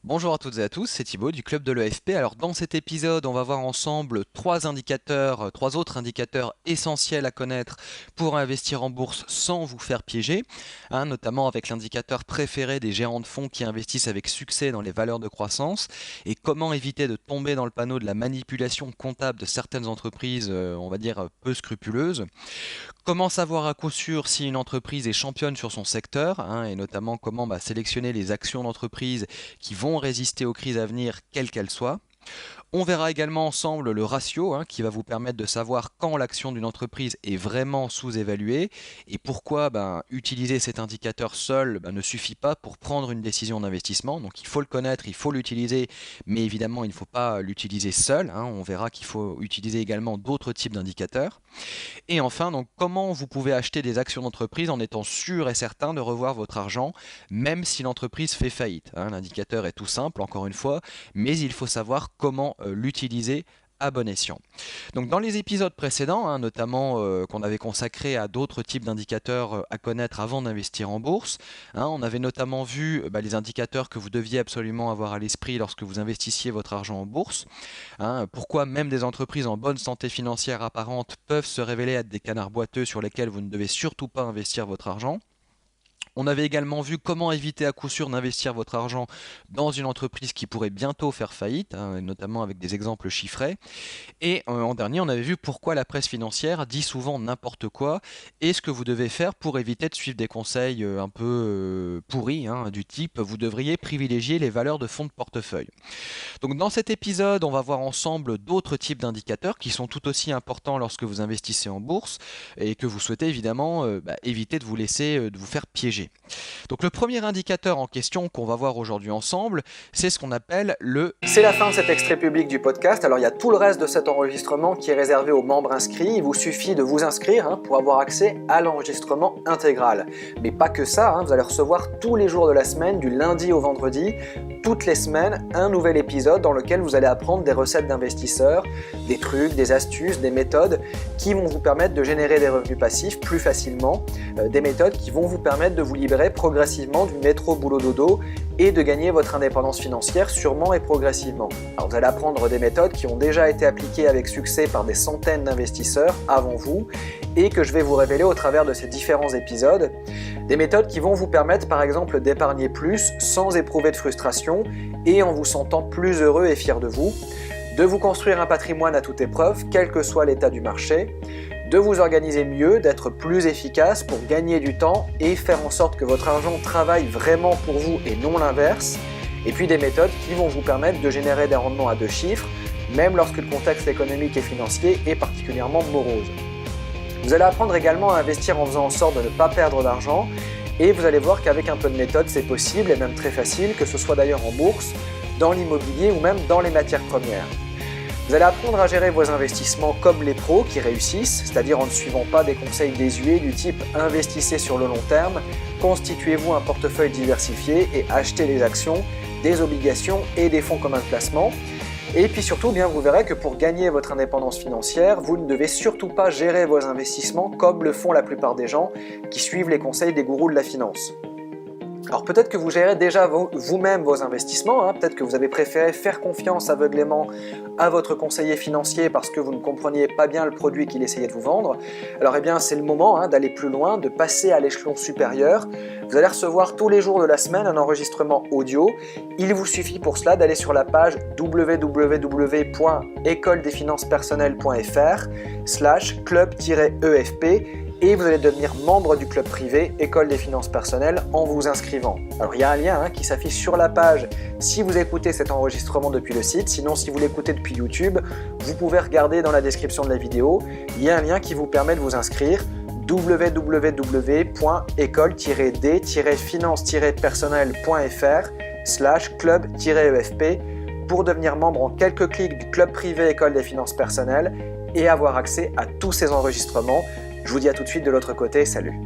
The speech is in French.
Bonjour à toutes et à tous, c'est Thibaut du Club de l'EFP. Alors dans cet épisode, on va voir ensemble trois autres indicateurs essentiels à connaître pour investir en bourse sans vous faire piéger, notamment avec l'indicateur préféré des gérants de fonds qui investissent avec succès dans les valeurs de croissance et comment éviter de tomber dans le panneau de la manipulation comptable de certaines entreprises, on va dire peu scrupuleuses. Comment savoir à coup sûr si une entreprise est championne sur son secteur, et notamment comment sélectionner les actions d'entreprise qui vont résister aux crises à venir, quelles qu'elles soient. On verra également ensemble le ratio qui va vous permettre de savoir quand l'action d'une entreprise est vraiment sous-évaluée et pourquoi utiliser cet indicateur seul ne suffit pas pour prendre une décision d'investissement. Donc il faut le connaître, il faut l'utiliser, mais évidemment il ne faut pas l'utiliser seul. On verra qu'il faut utiliser également d'autres types d'indicateurs. Et enfin, donc, comment vous pouvez acheter des actions d'entreprise en étant sûr et certain de revoir votre argent, même si l'entreprise fait faillite. L'indicateur est tout simple, encore une fois, mais il faut savoir comment l'utiliser à bon escient. Donc dans les épisodes précédents, notamment qu'on avait consacrés à d'autres types d'indicateurs à connaître avant d'investir en bourse, on avait notamment vu les indicateurs que vous deviez absolument avoir à l'esprit lorsque vous investissiez votre argent en bourse, pourquoi même des entreprises en bonne santé financière apparente peuvent se révéler être des canards boiteux sur lesquels vous ne devez surtout pas investir votre argent. On avait également vu comment éviter à coup sûr d'investir votre argent dans une entreprise qui pourrait bientôt faire faillite, notamment avec des exemples chiffrés. Et en dernier, on avait vu pourquoi la presse financière dit souvent n'importe quoi et ce que vous devez faire pour éviter de suivre des conseils un peu pourris, du type vous devriez privilégier les valeurs de fonds de portefeuille. Donc dans cet épisode, on va voir ensemble d'autres types d'indicateurs qui sont tout aussi importants lorsque vous investissez en bourse et que vous souhaitez évidemment éviter de vous laisser, de vous faire piéger. Donc le premier indicateur en question qu'on va voir aujourd'hui ensemble, c'est ce qu'on appelle le... C'est la fin de cet extrait public du podcast. Alors il y a tout le reste de cet enregistrement qui est réservé aux membres inscrits. Il vous suffit de vous inscrire pour avoir accès à l'enregistrement intégral. Mais pas que ça, vous allez recevoir tous les jours de la semaine, du lundi au vendredi, toutes les semaines, un nouvel épisode dans lequel vous allez apprendre des recettes d'investisseurs, des trucs, des astuces, des méthodes qui vont vous permettre de générer des revenus passifs plus facilement, des méthodes qui vont vous permettre de vous libérer progressivement du métro boulot dodo et de gagner votre indépendance financière sûrement et progressivement. Alors vous allez apprendre des méthodes qui ont déjà été appliquées avec succès par des centaines d'investisseurs avant vous et que je vais vous révéler au travers de ces différents épisodes. Des méthodes qui vont vous permettre par exemple d'épargner plus sans éprouver de frustration et en vous sentant plus heureux et fier de vous, de vous construire un patrimoine à toute épreuve, quel que soit l'état du marché, de vous organiser mieux, d'être plus efficace pour gagner du temps et faire en sorte que votre argent travaille vraiment pour vous et non l'inverse, et puis des méthodes qui vont vous permettre de générer des rendements à 2 chiffres, même lorsque le contexte économique et financier est particulièrement morose. Vous allez apprendre également à investir en faisant en sorte de ne pas perdre d'argent, et vous allez voir qu'avec un peu de méthode, c'est possible et même très facile, que ce soit d'ailleurs en bourse, dans l'immobilier ou même dans les matières premières. Vous allez apprendre à gérer vos investissements comme les pros qui réussissent, c'est-à-dire en ne suivant pas des conseils désuets du type investissez sur le long terme, constituez-vous un portefeuille diversifié et achetez des actions, des obligations et des fonds communs de placement. Et puis surtout, vous verrez que pour gagner votre indépendance financière, vous ne devez surtout pas gérer vos investissements comme le font la plupart des gens qui suivent les conseils des gourous de la finance. Alors peut-être que vous gérez déjà vous-même vos investissements, peut-être que vous avez préféré faire confiance aveuglément à votre conseiller financier parce que vous ne compreniez pas bien le produit qu'il essayait de vous vendre. Alors c'est le moment d'aller plus loin, de passer à l'échelon supérieur. Vous allez recevoir tous les jours de la semaine un enregistrement audio. Il vous suffit pour cela d'aller sur la page www.écoledesfinances-personnelles.fr/club-efp et vous allez devenir membre du club privé École des finances personnelles en vous inscrivant. Alors il y a un lien qui s'affiche sur la page si vous écoutez cet enregistrement depuis le site, sinon si vous l'écoutez depuis YouTube, vous pouvez regarder dans la description de la vidéo, il y a un lien qui vous permet de vous inscrire www.école-des-finances-personnelles.fr/club-efp pour devenir membre en quelques clics du club privé École des finances personnelles et avoir accès à tous ces enregistrements. Je vous dis à tout de suite de l'autre côté, salut.